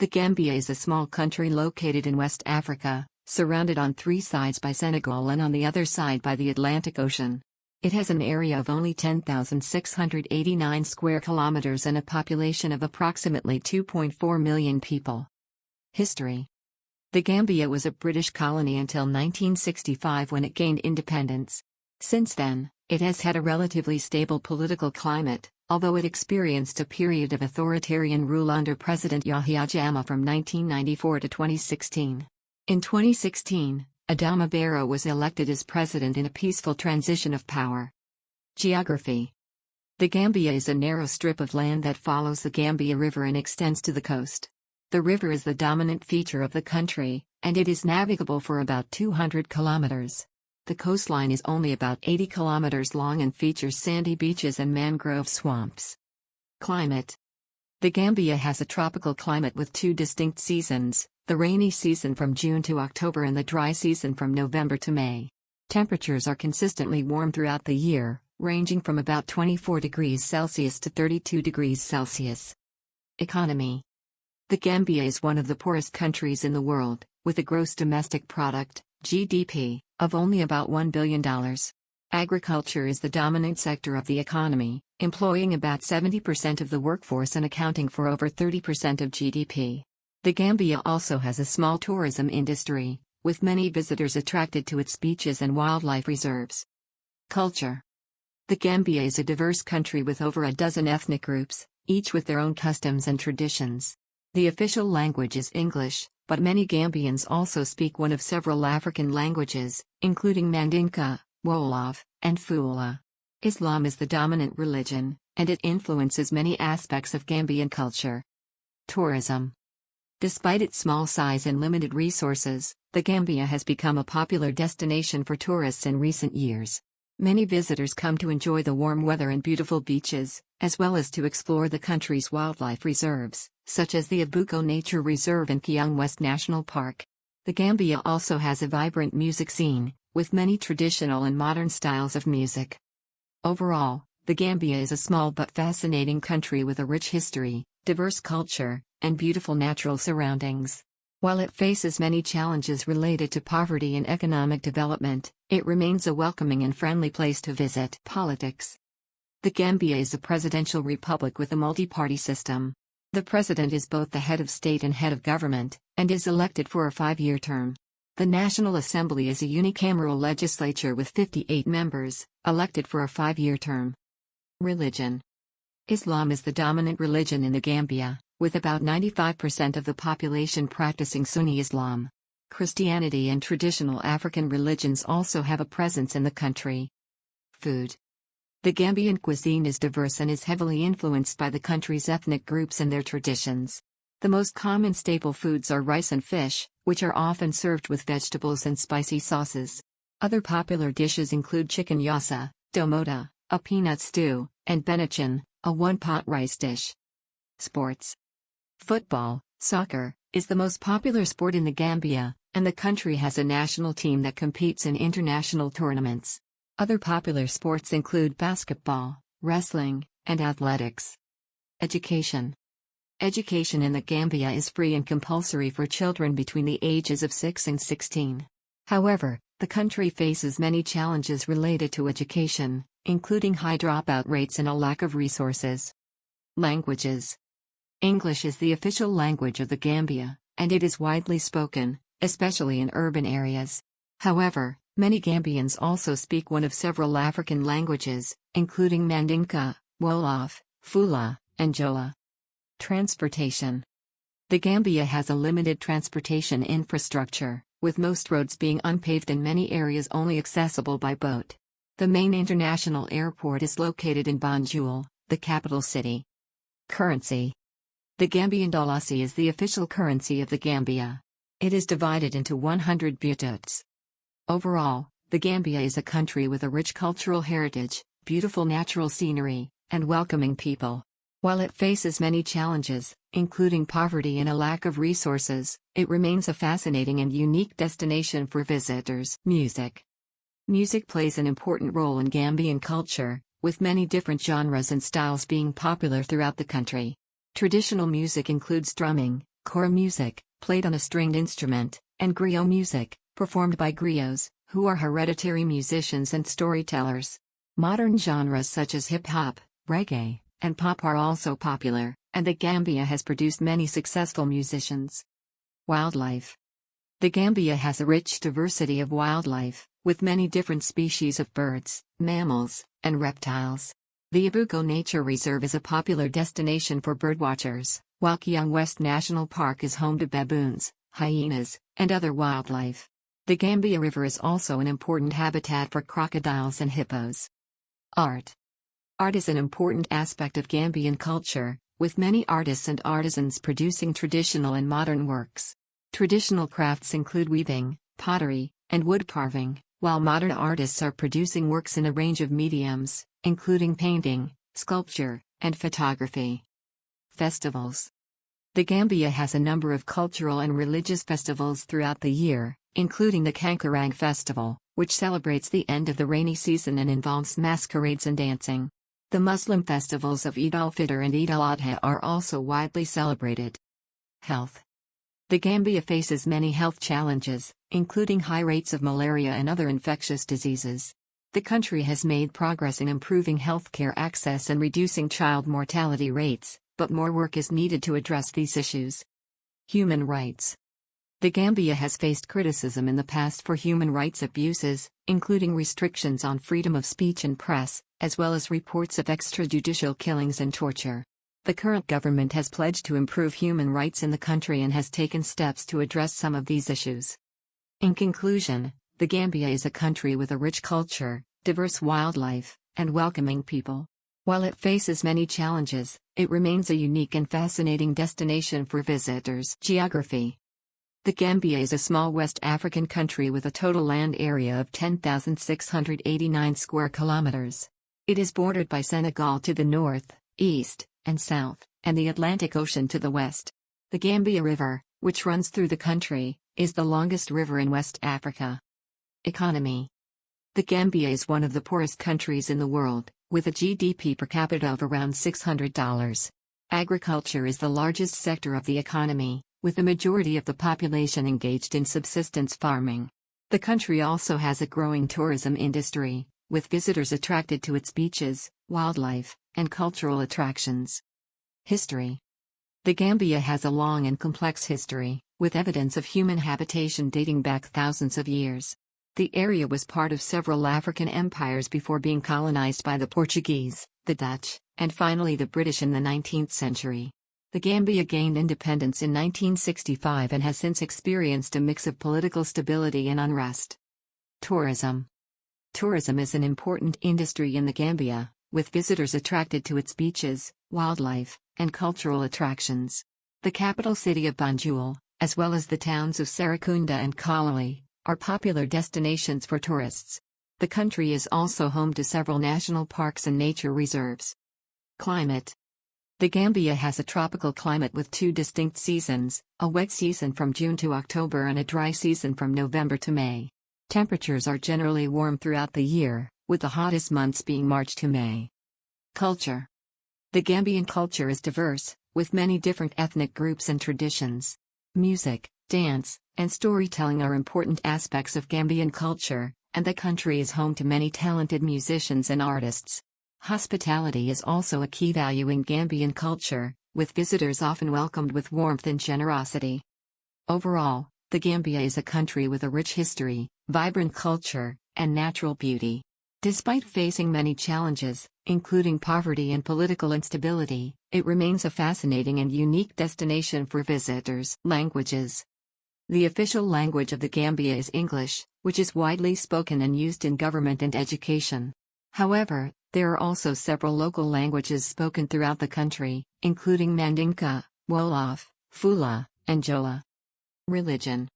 The Gambia is a small country located in West Africa, surrounded on three sides by Senegal and on the other side by the Atlantic Ocean. It has an area of only 10,689 square kilometers and a population of approximately 2.4 million people. History. The Gambia was a British colony until 1965 when it gained independence. Since then, it has had a relatively stable political climate, although it experienced a period of authoritarian rule under President Yahya Jammeh from 1994 to 2016. In 2016, Adama Barrow was elected as president in a peaceful transition of power. Geography. The Gambia is a narrow strip of land that follows the Gambia River and extends to the coast. The river is the dominant feature of the country, and it is navigable for about 200 kilometers. The coastline is only about 80 kilometers long and features sandy beaches and mangrove swamps. Climate. The Gambia has a tropical climate with two distinct seasons, the rainy season from June to October and the dry season from November to May. Temperatures are consistently warm throughout the year, ranging from about 24 degrees Celsius to 32 degrees Celsius. Economy. The Gambia is one of the poorest countries in the world, with a gross domestic product, GDP, of only about $1 billion. Agriculture is the dominant sector of the economy, employing about 70% of the workforce and accounting for over 30% of GDP. The Gambia also has a small tourism industry, with many visitors attracted to its beaches and wildlife reserves. Culture. The Gambia is a diverse country with over a dozen ethnic groups, each with their own customs and traditions. The official language is English, but many Gambians also speak one of several African languages, including Mandinka, Wolof, and Fula. Islam is the dominant religion, and it influences many aspects of Gambian culture. Tourism. Despite its small size and limited resources, the Gambia has become a popular destination for tourists in recent years. Many visitors come to enjoy the warm weather and beautiful beaches, as well as to explore the country's wildlife reserves, such as the Abuko Nature Reserve and Kiang West National Park. The Gambia also has a vibrant music scene, with many traditional and modern styles of music. Overall, the Gambia is a small but fascinating country with a rich history, diverse culture, and beautiful natural surroundings. While it faces many challenges related to poverty and economic development, it remains a welcoming and friendly place to visit. Politics. The Gambia is a presidential republic with a multi-party system. The president is both the head of state and head of government, and is elected for a 5-year term. The National Assembly is a unicameral legislature with 58 members, elected for a 5-year term. Religion. Islam is the dominant religion in the Gambia, with about 95% of the population practicing Sunni Islam. Christianity and traditional African religions also have a presence in the country. Food. The Gambian cuisine is diverse and is heavily influenced by the country's ethnic groups and their traditions. The most common staple foods are rice and fish, which are often served with vegetables and spicy sauces. Other popular dishes include chicken yassa, domota, a peanut stew, and benachin, a one-pot rice dish. Sports. Football, soccer, is the most popular sport in the Gambia, and the country has a national team that competes in international tournaments. Other popular sports include basketball, wrestling, and athletics. Education. Education in the Gambia is free and compulsory for children between the ages of 6 and 16. However, the country faces many challenges related to education, including high dropout rates and a lack of resources. Languages. English is the official language of the Gambia, and it is widely spoken, especially in urban areas. However, many Gambians also speak one of several African languages, including Mandinka, Wolof, Fula, and Jola. Transportation. The Gambia has a limited transportation infrastructure, with most roads being unpaved and many areas only accessible by boat. The main international airport is located in Banjul, the capital city. Currency. The Gambian dalasi is the official currency of the Gambia. It is divided into 100 bututs. Overall, the Gambia is a country with a rich cultural heritage, beautiful natural scenery, and welcoming people. While it faces many challenges, including poverty and a lack of resources, it remains a fascinating and unique destination for visitors. Music. Music plays an important role in Gambian culture, with many different genres and styles being popular throughout the country. Traditional music includes drumming, Kora music, played on a stringed instrument, and griot music, performed by griots, who are hereditary musicians and storytellers. Modern genres such as hip-hop, reggae, and pop are also popular, and the Gambia has produced many successful musicians. Wildlife. The Gambia has a rich diversity of wildlife, with many different species of birds, mammals, and reptiles. The Abuko Nature Reserve is a popular destination for birdwatchers, while Kiang West National Park is home to baboons, hyenas, and other wildlife. The Gambia River is also an important habitat for crocodiles and hippos. Art. Art is an important aspect of Gambian culture, with many artists and artisans producing traditional and modern works. Traditional crafts include weaving, pottery, and wood carving, while modern artists are producing works in a range of mediums, including painting, sculpture, and photography. Festivals. The Gambia has a number of cultural and religious festivals throughout the year, including the Kankarang Festival, which celebrates the end of the rainy season and involves masquerades and dancing. The Muslim festivals of Eid al-Fitr and Eid al-Adha are also widely celebrated. Health. The Gambia faces many health challenges, including high rates of malaria and other infectious diseases. The country has made progress in improving healthcare access and reducing child mortality rates, but more work is needed to address these issues. Human rights. The Gambia has faced criticism in the past for human rights abuses, including restrictions on freedom of speech and press, as well as reports of extrajudicial killings and torture. The current government has pledged to improve human rights in the country and has taken steps to address some of these issues. In conclusion, the Gambia is a country with a rich culture, diverse wildlife, and welcoming people. While it faces many challenges, it remains a unique and fascinating destination for visitors. Geography. The Gambia is a small West African country with a total land area of 10,689 square kilometers. It is bordered by Senegal to the north, east, and south, and the Atlantic Ocean to the west. The Gambia River, which runs through the country, is the longest river in West Africa. Economy. The Gambia is one of the poorest countries in the world, with a GDP per capita of around $600. Agriculture is the largest sector of the economy, with the majority of the population engaged in subsistence farming. The country also has a growing tourism industry, with visitors attracted to its beaches, wildlife, and cultural attractions. History. The Gambia has a long and complex history, with evidence of human habitation dating back thousands of years. The area was part of several African empires before being colonized by the Portuguese, the Dutch, and finally the British in the 19th century. The Gambia gained independence in 1965 and has since experienced a mix of political stability and unrest. Tourism. Tourism is an important industry in the Gambia, with visitors attracted to its beaches, wildlife, and cultural attractions. The capital city of Banjul, as well as the towns of Serekunda and Kalali, are popular destinations for tourists. The country is also home to several national parks and nature reserves. Climate. The Gambia has a tropical climate with two distinct seasons, a wet season from June to October and a dry season from November to May. Temperatures are generally warm throughout the year, with the hottest months being March to May. Culture. The Gambian culture is diverse, with many different ethnic groups and traditions. Music, dance, and storytelling are important aspects of Gambian culture, and the country is home to many talented musicians and artists. Hospitality is also a key value in Gambian culture, with visitors often welcomed with warmth and generosity. Overall, the Gambia is a country with a rich history, vibrant culture, and natural beauty. Despite facing many challenges, including poverty and political instability, it remains a fascinating and unique destination for visitors. Languages. The official language of the Gambia is English, which is widely spoken and used in government and education. However, there are also several local languages spoken throughout the country, including Mandinka, Wolof, Fula, and Jola. Religion.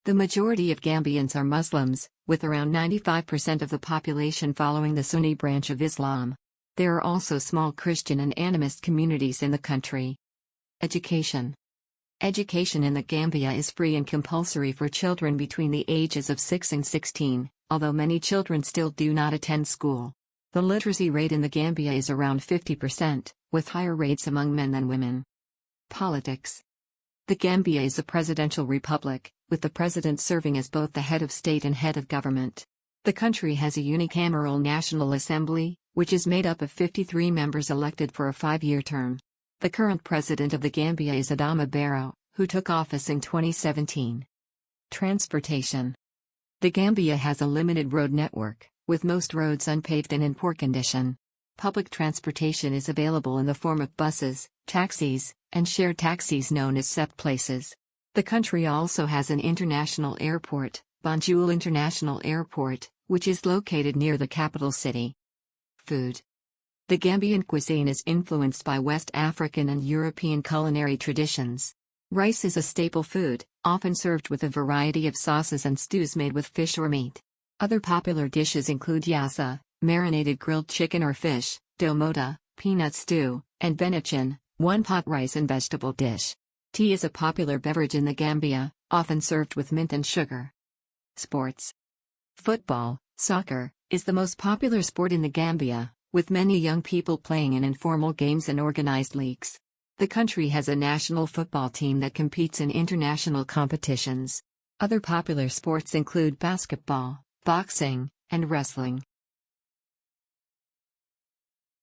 The majority of Gambians are Muslims, with around 95% of the population following the Sunni branch of Islam. There are also small Christian and animist communities in the country. Education. Education in the Gambia is free and compulsory for children between the ages of 6 and 16, although many children still do not attend school. The literacy rate in the Gambia is around 50%, with higher rates among men than women. Politics. The Gambia is a presidential republic, with the president serving as both the head of state and head of government. The country has a unicameral National Assembly, which is made up of 53 members elected for a 5-year term. The current president of the Gambia is Adama Barrow, who took office in 2017. Transportation. The Gambia has a limited road network, with most roads unpaved and in poor condition. Public transportation is available in the form of buses, taxis, and shared taxis known as SEP places. The country also has an international airport, Banjul International Airport, which is located near the capital city. Food. The Gambian cuisine is influenced by West African and European culinary traditions. Rice is a staple food, often served with a variety of sauces and stews made with fish or meat. Other popular dishes include yassa, marinated grilled chicken or fish, domota, peanut stew, and benachin, one-pot rice and vegetable dish. Tea is a popular beverage in the Gambia, often served with mint and sugar. Sports. Football, soccer, is the most popular sport in the Gambia, with many young people playing in informal games and organized leagues. The country has a national football team that competes in international competitions. Other popular sports include basketball, boxing, and wrestling.